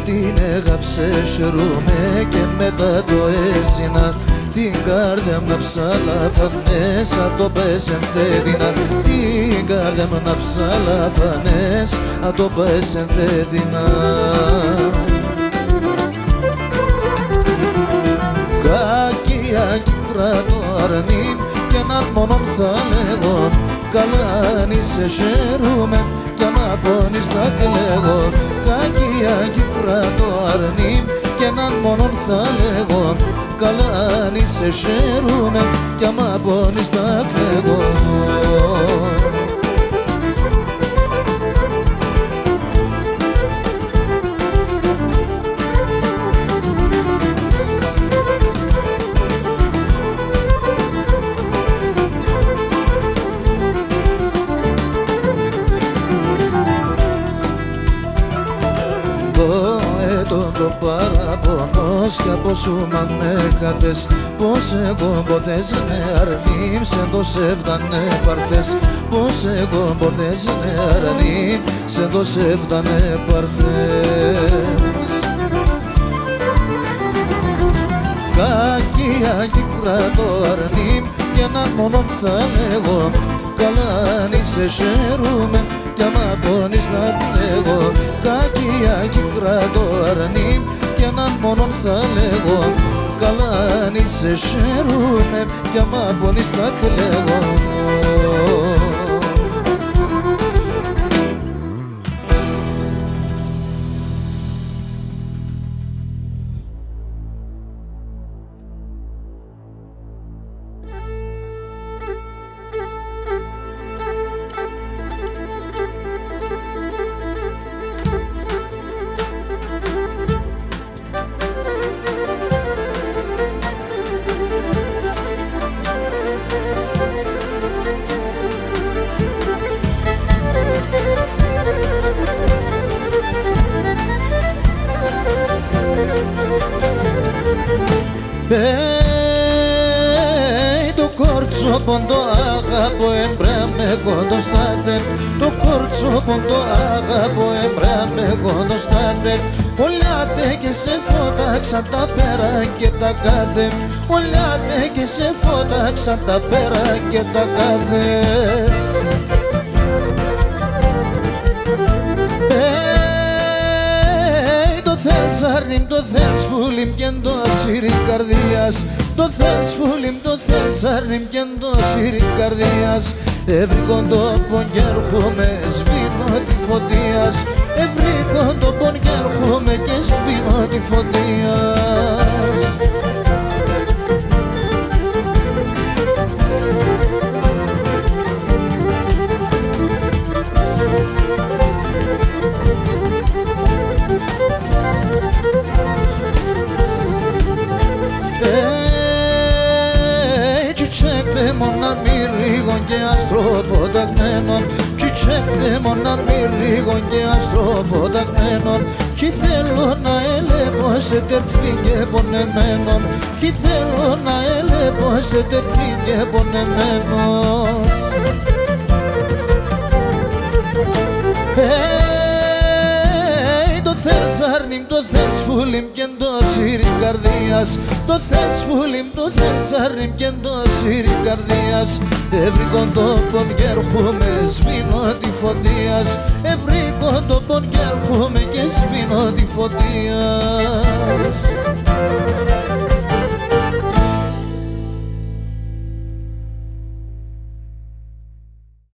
την έγαψε σερούμε και μετά το έζηνα. Την καρδιά μου να ψαλαφανέ σαν το πέσεν θέδινα. Την καρδιά μου να ψαλαφανέ σαν το πέσεν θέδινα. Κακία κύκρα το αρνήν κι έναν μόνον θα λέγω. Καλά αν είσαι χαίρομαι κι άμα πόνεις θα κλαίγω. Κακία κύκρα το αρνήν κι έναν μόνον θα λέγω. Καλά αν είσαι χαίρομαι κι άμα πόνεις θα κλαίγω. Το παραπονός κι από σου μα με χαθες. Πως εγώ μποθές με αρνήμ σε το σεβδανε παρθές. Πως εγώ μποθές με αρνήμ σε το σεβδανε παρθές. Κακία κύκρα το αρνήμ κι έναν μόνον θα λέγω. Καλά αν είσαι χαίρομαι κι άμα πόνεις θα κλαίγω. Κακία κύκρα το αρνήμ κι έναν μόνον θα λέγω. Καλά αν είσαι χαίρομαι κι άμα πόνεις θα κλαίγω. Το κόρτσο ποντό αγαπώ εμπρά με κοντοστάθε. Το κόρτσο ποντό αγαπώ εμπρά με κοντοστάθε. Ολιάτε και σε φώταξαν τα πέρα και τα κάθε. Ολιάτε και σε φώταξαν τα πέρα και τα κάθε. Το θες αρνήμ, το θες πουλήμ κι εν το ασύρι καρδίας. Το θες πουλήμ, το θες αρνήμ κι εν το ασύρι καρδίας. Ευρύκον το πον κι έρχομαι, σβήνω τη φωτίας. Ευρύκον το πον κι έρχομαι και σβήνω τη φωτίας. Küçekte mona mirigon και αστροφωταγμένον. Küçekte mona mirigon και αστροφωταγμένον. Κι θέλω να ελεύω σε τερτλή και πονεμένον. Κι θέλω να ελεύω σε τερτλή και πονεμένον. Το θες αρνήμ, το θες πουλήμ κι εν το ασύρι καρδίας. Το θες πουλήμ, το θες αρνήμ κι εν το ασύρι καρδίας. Ευρύκον το πον κι έρχομαι, σβήνω τη φωτίας. Ευρύκον το πον κι έρχομαι και σβήνω τη φωτίας.